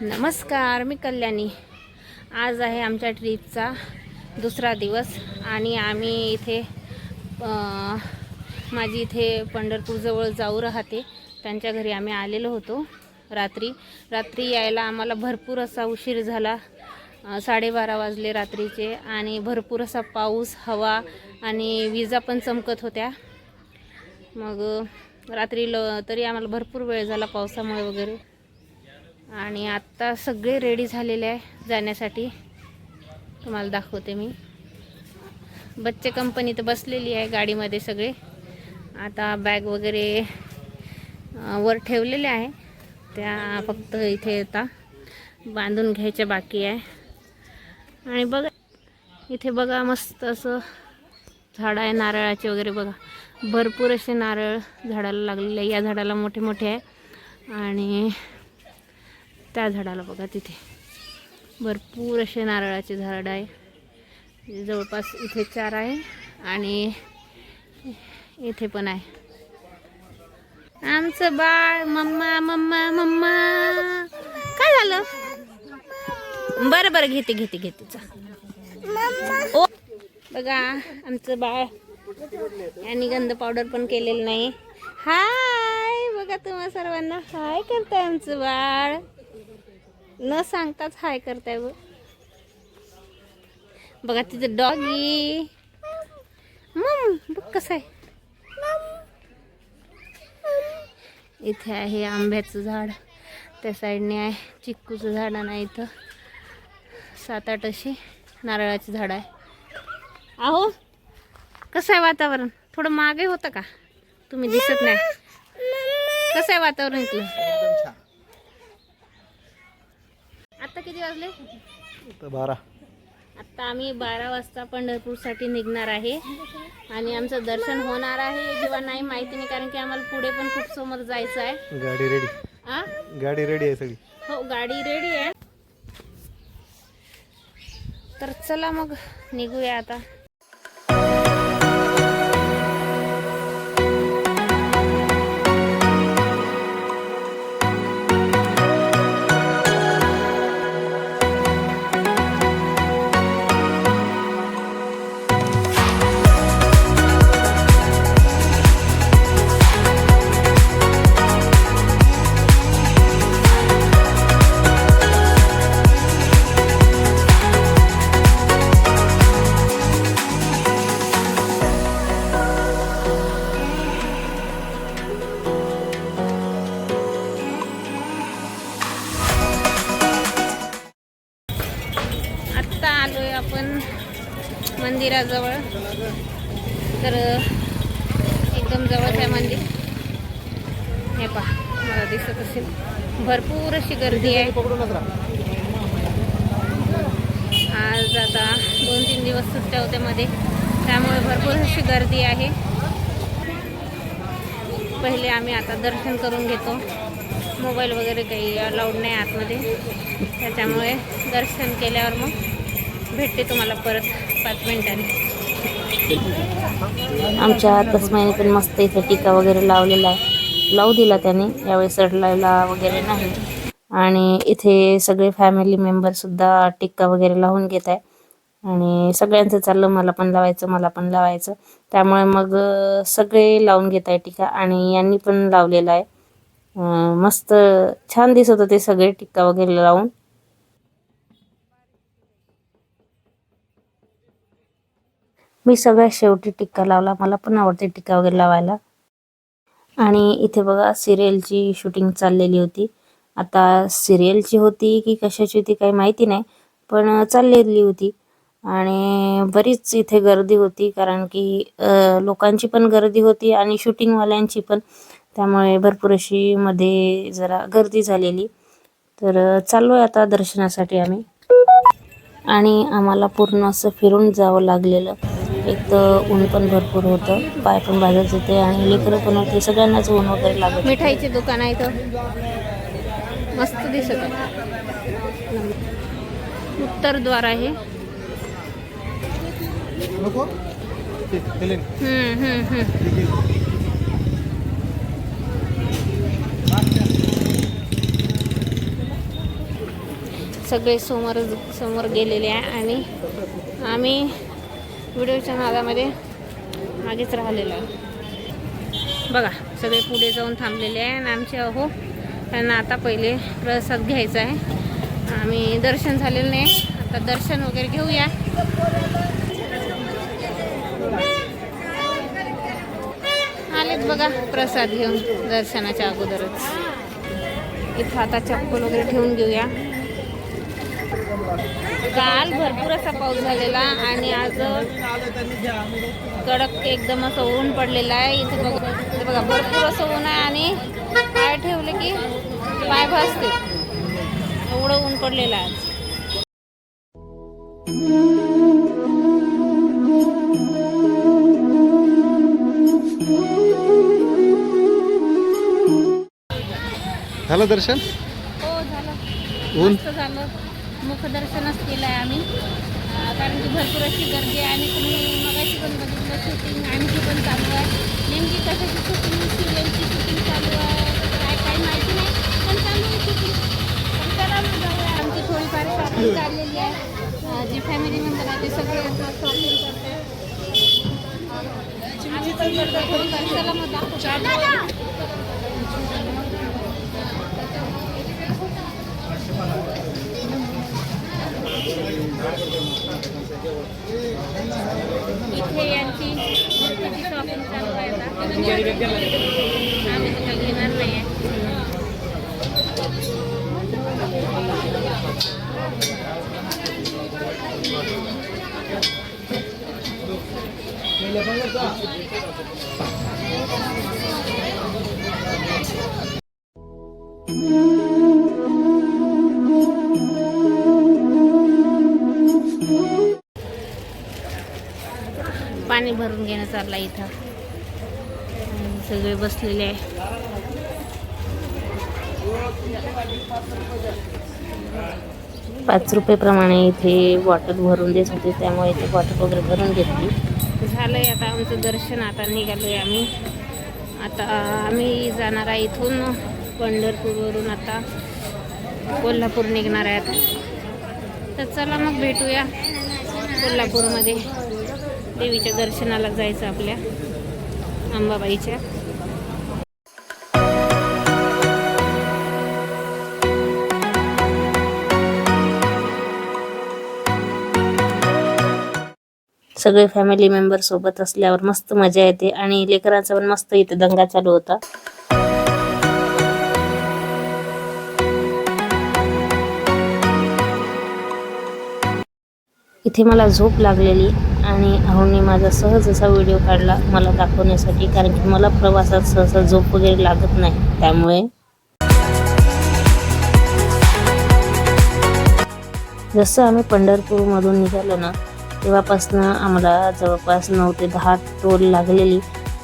नमस्कार, मी कल्याणी। आज आहे आमच्या ट्रिपचा दुसरा दिवस आणि आम्ही इथे माझी इथे पंढरपूरजवळ जाऊ राहते त्यांच्या घरी आम्ही आलेलो होतो। रात्री यायला आम्हाला भरपूर असा उशीर झाला। 12:30 वाजले रात्रीचे आणि भरपूर असा पाऊस, हवा आणि विजा पण चमकत होत्या। मग रात्री तरी आम्हाला भरपूर वेळ झाला पावसामुळे वगैरे। आणि आता सगळे रेडी झालेले आहे जाण्यासाठी। तुम्हाला दाखवते मी। बच्चे कंपनी तर बसलेली आहे गाडीमध्ये सगळे। आता बॅग वगैरे वर ठेवलेले आहे, त्या फक्त इथे आता बांधून घ्यायच्या बाकी आहे। आणि बघा इथे बघा मस्त असं झाड आहे नारळाचे वगैरे। बघा भरपूर असे नारळ झाडाला लागलेले आहे। या झाडाला मोठे मोठे आहे आणि त्या झाडाला बघा तिथे भरपूर असे नारळाचे झाड आहे। जवळपास इथे 4 आहे आणि इथे पण आहे। आमचं बाळ मम्मा मम्मा मम्मा काय झालं? बरं बरं घेते ओ बघा आमचं बाळ यांनी गंध पावडर पण केलेलं नाही। हाय बघा तुम्हा सर्वांना हाय करताय आमचं बाळ, न सांगताच हाय करताय। बघा तिचं डॉगी बघ कसं आहे। इथे आहे आंब्याचं झाड, त्या साईडने आहे चिक्कूचं झाड आणि इथं 7-8 अशी नारळाची झाड आहे। अहो कसं आहे वातावरण? थोडं मागे होतं का? तुम्ही दिसत नाही। कसं आहे वातावरण इथलं? आता किती वाजले? 12। आता आम्ही 12 वाजता पंढरपूरसाठी निघणार आहे आणि आमचं दर्शन होणार आहे किंवा नाही माहिती नाही, कारण की आम्हाला पुढे पण खूप समोर जायचं आहे। गाडी रेडी? गाडी रेडी आहे सगळी? हो गाडी रेडी आहे। तर चला मग निघूया आता। आलोय आपण मंदिराजवळ, तर एकदम जवळ आहे मंदिर। हे पहा मला दिसत असेल भरपूर अशी गर्दी आहे। आज आता 2-3 दिवस सुट्ट्या होत्या मध्ये, त्यामुळे भरपूर अशी गर्दी आहे। पहिले आम्ही आता दर्शन करून घेतो। मोबाईल वगैरे काही अलाउड नाही आतमध्ये, त्याच्यामुळे दर्शन केल्यावर मग भेटते तुम्हाला परत 5 मिनिटांनी। आमच्या तस्माईने पण मस्त इथे टीका वगैरे लावलेला आहे, लावू दिला त्याने, यावेळी सडलायला वगैरे नाही। आणि इथे सगळे फॅमिली मेंबर सुद्धा टिक्का वगैरे लावून घेत आहे आणि सगळ्यांचं चाललं मला पण लावायचं। त्यामुळे मग सगळे लावून घेत आहे टिक्का आणि यांनी पण लावलेला आहे। मस्त छान दिसत होते सगळे टिक्का वगैरे लावून। मी सगळ्यात शेवटी टिक्का लावला, मला पण आवडते टिक्का वगैरे लावायला। आणि इथे बघा सिरियलची शूटिंग चाललेली होती। आता सिरियलची होती की कशाची होती काही माहिती नाही, पण चाललेली होती आणि बरीच इथे गर्दी होती, कारण की लोकांची पण गर्दी होती आणि शूटिंगवाल्यांची पण, त्यामुळे भरपूर अशी मध्ये जरा गर्दी झालेली। तर चाललोय आता दर्शनासाठी आम्ही, आणि आम्हाला पूर्ण असं फिरून जावं लागलेलं। एक तर ऊन पण भरपूर होतं, पाय पण भाजत होते आणि लेकरं पण होते, सगळ्यांनाच ऊन वगैरे लागत। मिठाईचे दुकान आहे इथं मस्त दिसत आहे। उत्तरद्वार आहे। सगळे समोर गेलेले आहे आणि आम्ही व्हिडिओच्या नादामध्ये मागेच राहिलेलो आहे. बघा सगळे पुढे जाऊन थांबलेले आहे आणि आमचे अहो त्यांना आता पहिले प्रसाद घ्यायचा आहे. आम्ही दर्शन झालेलं नाही, आता दर्शन वगैरे घेऊया. आलेत बघा प्रसाद घेऊन दर्शनाच्या अगोदरच. इथं आता चप्पल वगैरे ठेवून घेऊया. काल भरपूर असा पाऊस झालेला आणि आज कडक एकदम असं ऊन पडलेलं आहे. इथे बघा भरपूर असं ऊन आहे आणि पाय ठेवले की पाय भाजते, एवढं ऊन पडलेलं आहे आज. झालं दर्शन? हो झालं, ऊन मस्त झालं. मुखदर्शनच केलं आहे आम्ही, कारण की भरपूर अशी गर्दी आहे. आणि तुम्ही मगाशी पण बघितलं शूटिंग आणखी पण चालू आहे. नेमकी कशाची शूटिंग, सिरियलची शूटिंग चालू आहे काय काही माहिती नाही, पण चालू आहे शूटिंग. चला मग जाऊया. आमची थोडीफार शॉपिंग काढलेली आहे. जी फॅमिली मेंबर आहे ते सगळे आता शॉपिंग करतात. आम्ही पण करतो थोडीफार. चला मग दाखवतो. इथे यांची मूर्तीची शॉपिंग चालू आहे आता. आम्ही तर काही घेणार नाही आहे. पाणी भरून घेणं चाललं इथं. सगळे बसलेले आहे. ₹5 प्रमाणे इथे बॉटल भरून देत होते, त्यामुळे इथे बॉटल वगैरे भरून घेतली. झालंय आता आमचं दर्शन. आता निघालोय आम्ही. आता आम्ही जाणार आहे इथून पंढरपूरवरून आता कोल्हापूर निघणार आहे आता. तर चला मग भेटूया कोल्हापूरमध्ये. देवीच्या दर्शनाला जायचं आपल्या अंबाबाईच्या. सगळे फॅमिली मेंबर सोबत असल्यावर मस्त मजा येते आणि लेकरांचा पण मस्त इथे दंगा चालू होता. इथे मला झोप लागलेली आणि अहोंनी माझा सहज असा व्हिडिओ काढला मला दाखवण्यासाठी, कारण की मला प्रवासात सहसा झोप वगैरे लागत नाही. त्यामुळे जसं आम्ही पंढरपूरमधून निघालो ना, तेव्हापासून आम्हाला जवळपास 9 ते 10 टोल लागलेली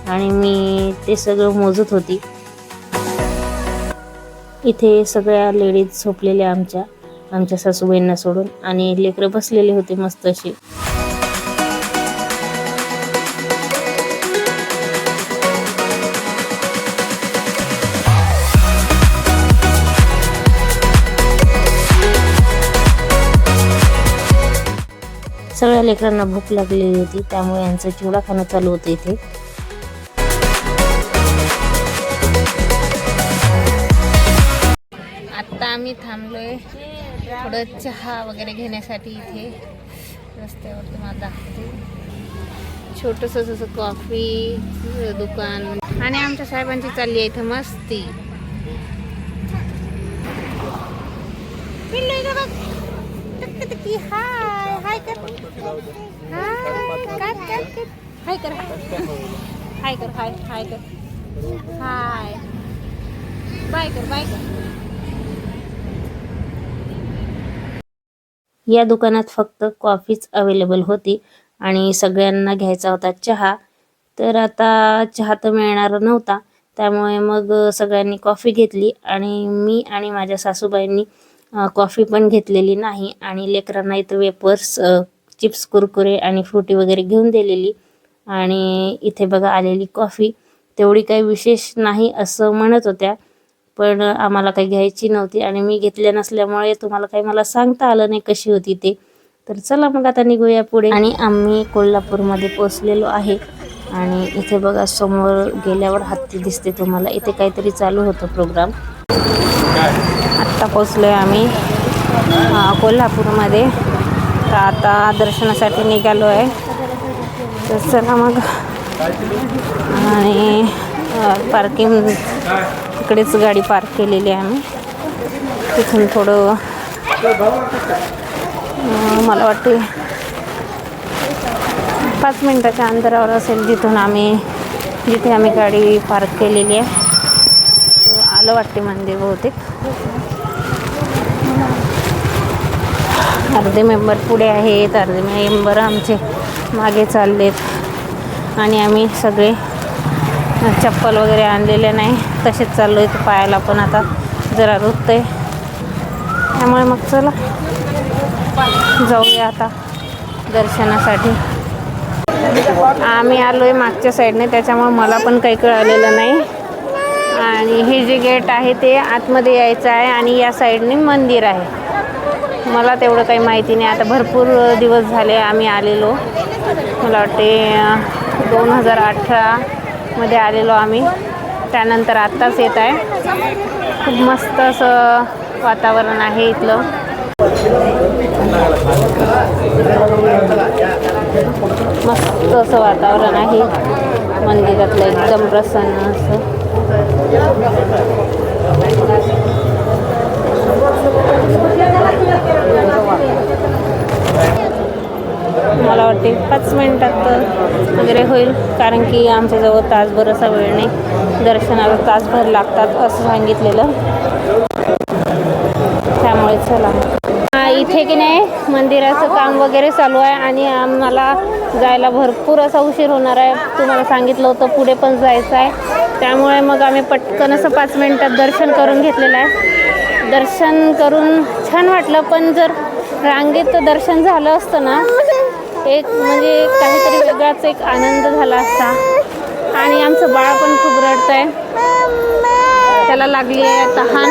आणि मी ते सगळं मोजत होती. इथे सगळ्या लेडीज झोपलेल्या आमच्या सासूबाईंना सोडून, आणि लेकरं बसलेले होते मस्त असे. सगळ्या लेकरांना भूक लागलेली होती, त्यामुळे यांचं चिवडा खाणं चालू होतं इथे. आता आम्ही थांबलोय थोडं चहा वगैरे घेण्यासाठी इथे रस्त्यावर. तुम्हाला दाखवते छोटंसं जसं कॉफी दुकान. आणि आमच्या साहेबांची चालली आहे इथं मस्ती. हाय हाय कर, हाय कर, हाय कर, हाय हाय कर, हाय बाय कर, बाय कर. या दुकानात फक्त कॉफीच अवेलेबल होती आणि सगळ्यांना घ्यायचा होता चहा. तर आता चहा तर मिळणार नव्हता, त्यामुळे मग सगळ्यांनी कॉफी घेतली आणि मी आणि माझ्या सासूबाईंनी कॉफी पण घेतलेली नाही. आणि लेकरांना इथं वेपर्स, चिप्स, कुरकुरे आणि फ्रुटी वगैरे घेऊन दिलेली. आणि इथे बघा आलेली कॉफी तेवढी काही विशेष नाही असं म्हणत होत्या, पण आम्हाला काही घ्यायची नव्हती आणि मी घेतल्या नसल्यामुळे तुम्हाला काही मला सांगता आलं नाही कशी होती ते. तर चला मग आता निघूया पुढे. आणि आम्ही कोल्हापूरमध्ये पोचलेलो आहे. आणि इथे बघा समोर गेल्यावर हत्ती दिसते तुम्हाला. इथे काहीतरी चालू होतं प्रोग्राम. आत्ता पोचलोय आम्ही कोल्हापूरमध्ये. तर आता दर्शनासाठी निघालो आहे. तर चला मग. आणि पार्किंग इकडेच गाडी पार्क केलेली आहे आम्ही. तिथून थोडं मला वाटते 5 मिनिटाच्या अंतरावर असेल जिथे आम्ही गाडी पार्क केलेली आहे. तो आलं वाटते मंदिर बहुतेक. अर्धे मेंबर पुढे आहेत, अर्धे मेंबर आमचे मागे चाललेत. आणि आम्ही सगळे चप्पल वगैरे आणलेले नाही, तसेच चाललो आहे. पायाला पण आता जरा रुततंय. त्यामुळे मग चला जाऊया आता दर्शनासाठी. आम्ही आलो आहे मागच्या साईडने, त्याच्यामुळे मला पण काही कळलेलं नाही. आणि हे जे गेट आहे ते आतमध्ये यायचं आहे आणि या साईडने मंदिर आहे. मला तेवढं काही माहिती नाही. आता भरपूर दिवस झाले आम्ही आलेलो. मला वाटते 2018मध्ये आलेलो आम्ही. त्यानंतर आत्ताच येत आहे. खूप मस्त असं वातावरण आहे इथलं. मस्त असं वातावरण आहे मंदिरातलं, एकदम प्रसन्न असं. मला वाटते 5 मिनिटात वगैरे होईल, कारण की आमच्याजवळ तासभर असा वेळ नाही. दर्शनाला तासभर लागतात असं सांगितलेलं. त्यामुळे चला. इथे की नाही मंदिराचं काम वगैरे चालू आहे आणि आम्हाला जायला भरपूर असा उशीर होणार आहे. तुम्हाला सांगितलं होतं पुढे पण जायचं आहे. त्यामुळे मग आम्ही पटकन असं 5 मिनिटात दर्शन करून घेतलेलं आहे. दर्शन करून छान वाटलं, पण जर रांगेत दर्शन झालं असतं ना, एक म्हणजे काहीतरी वेगळाच एक आनंद झाला असता. आणि आमचं बाळ पण खूप रडत आहे, त्याला लागली आहे तहान.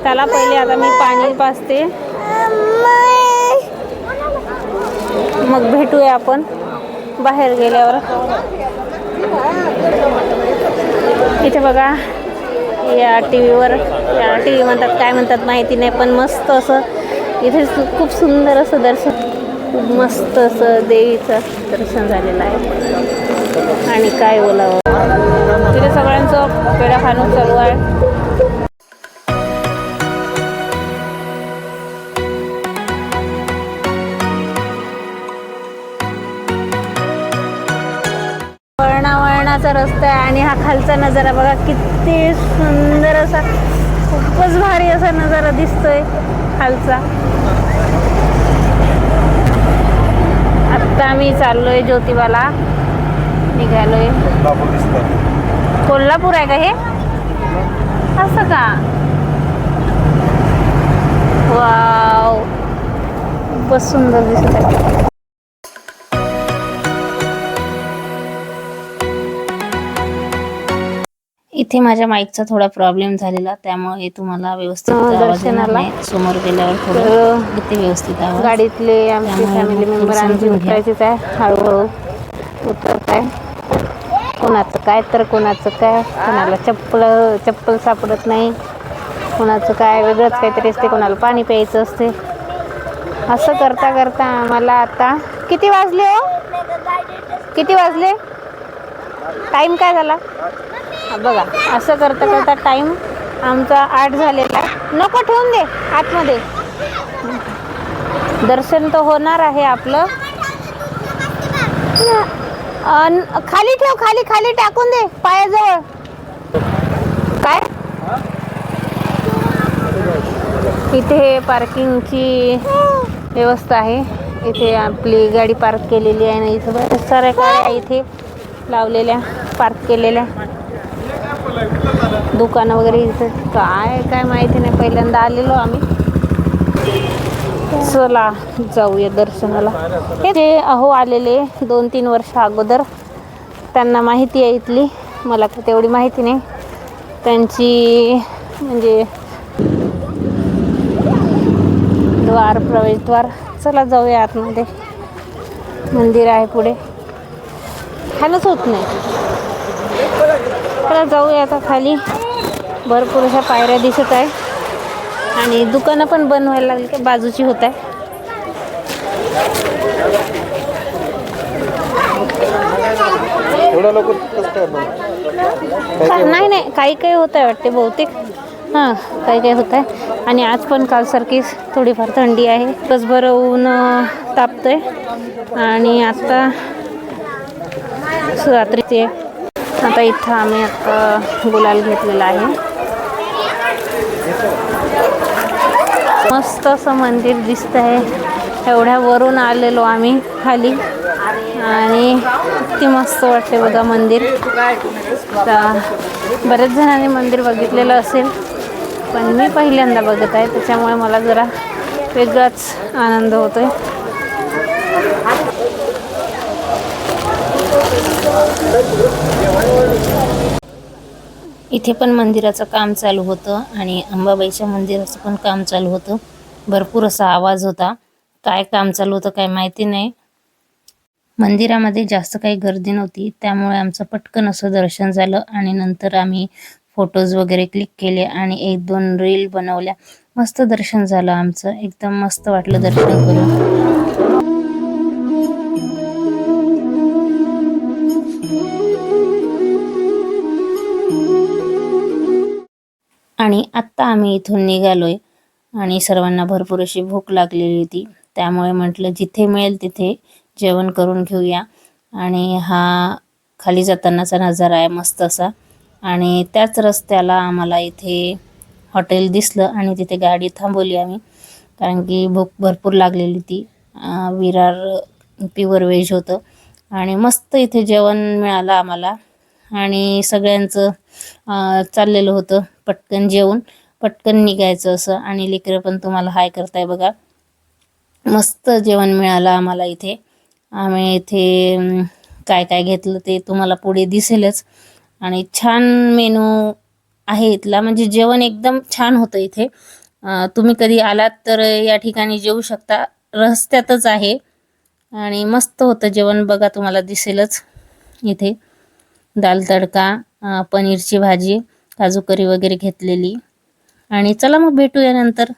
त्याला पहिले आता मी पाणी पाजते, मग भेटूया आपण बाहेर गेल्यावर. इथे बघा या टीव्हीवर, टीव्ही म्हणतात काय म्हणतात माहिती नाही, पण मस्त असं इथे खूप सुंदर असं दर्शन, खूप मस्त असं देवीचं दर्शन झालेलं आहे. आणि काय बोलावं, तिथे सगळ्यांचं पेढा खाणं चालू आहे. वळणाचा रस्ता आहे आणि हा खालचा नजारा बघा किती सुंदर असा, खूपच भारी असा नजारा दिसतोय खालचा. आत्ता आम्ही चाललोय ज्योतिबाला, निघालोय. कोल्हापूर आहे का हे? असं का? वाव, खूपच सुंदर दिसत आहे. इथे माझ्या माईकचा थोडा प्रॉब्लेम झालेला, त्यामुळे तुम्हाला व्यवस्थित आवाज येणार नाही. समोर गेल्यावर थोडं इथे व्यवस्थित आवाज. गाडीतले आमची फॅमिली मेंबर आमची उतरायचीच आहे, हळूहळू उतरत आहे. कोणाचं काय तर कोणाचं काय, कोणाला चप्पल सापडत नाही, कोणाचं काय वेगळंच काहीतरी असते, कोणाला पाणी प्यायचं असते. असं करता करता आम्हाला आता किती वाजले हो? किती वाजले? टाईम काय झाला बघा. असं करता करता टाईम आमचा 8 झालेला आहे. नको ठेवून दे आतमध्ये. दर्शन तर होणार आहे आपलं. खाली ठेव, खाली खाली टाकून दे पायाजवळ. काय इथे पार्किंगची व्यवस्था आहे. इथे आपली गाडी पार्क केलेली आहे ना. इथं बऱ्याच साऱ्या गाड्या इथे लावलेल्या, पार्क केलेल्या. दुकानं वगैरे इथं काय माहिती नाही, पहिल्यांदा आलेलो आम्ही. चला जाऊया दर्शनाला. ते अहो आलेले 2-3 वर्ष अगोदर, त्यांना माहिती आहे इथली, मला तर तेवढी माहिती नाही. त्यांची म्हणजे प्रवेशद्वार. चला जाऊया आतमध्ये. मंदिर आहे पुढे, खालच होत नाही. चला जाऊया आता खाली. भरपूर अशा पायऱ्या दिसत आहे आणि दुकानं पण बंद व्हायला लागली की बाजूची होत आहे. नाही नाही, काही काही होत आहे वाटते बहुतेक. हां, काही काही होत आहे. आणि आज पण कालसारखीच थोडीफार थंडी आहे. दिवसभर ऊन तापतंय आणि आता रात्रीचे. आता इथं आम्ही आता गुलाल घेतलेला आहे. मस्त असं मंदिर दिसत आहे. एवढ्या वरून आलेलो आम्ही खाली आणि किती मस्त वाटते बघा मंदिर. तर बरेच जणांनी मंदिर बघितलेलं असेल, पण मी पहिल्यांदा बघत आहे, त्याच्यामुळे मला जरा वेगळाच आनंद होतोय. इथे पण मंदिराचं काम चालू होतं आणि अंबाबाईच्या मंदिराचं पण काम चालू होतं. भरपूर असा आवाज होता. काय काम चालू होतं काय माहिती नाही. मंदिरामध्ये जास्त काही गर्दी नव्हती, त्यामुळे आमचं पटकन असं दर्शन झालं आणि नंतर आम्ही फोटोज वगैरे क्लिक केले आणि 1-2 रील बनवल्या. मस्त दर्शन झालं आमचं. एकदम मस्त वाटलं दर्शन करून. आणि आत्ता आम्ही इथून निघालोय आणि सर्वांना भरपूर अशी भूक लागलेली होती, त्यामुळे म्हटलं जिथे मिळेल तिथे जेवण करून घेऊया. आणि हा खाली जातानाचा नजारा आहे मस्त असा. आणि त्याच रस्त्याला आम्हाला इथे हॉटेल दिसलं आणि तिथे गाडी थांबवली आम्ही, कारण की भूक भरपूर लागलेली होती. विरार प्युअर व्हेज होतं आणि मस्त इथे जेवण मिळालं आम्हाला. आणि सगळ्यांचं चाललेलं होतं पटकन जेवून पटकन निघायचं असं. आणि लेकरं पण तुम्हाला हाय करताय बघा. मस्त जेवण मिळालं आम्हाला इथे. आम्ही इथे काय काय घेतलं ते तुम्हाला पुढे दिसेलच. आणि छान मेनू आहे इथला, म्हणजे जेवण एकदम छान होतं इथे. तुम्ही कधी आलात तर या ठिकाणी जेवू शकता, रस्त्यातच आहे. आणि मस्त होतं जेवण बघा, तुम्हाला दिसेलच इथे. दाल तडका, पनीरची भाजी, काजू करी वगैरे घेतलेली. आणि चला मग भेटूया नंतर.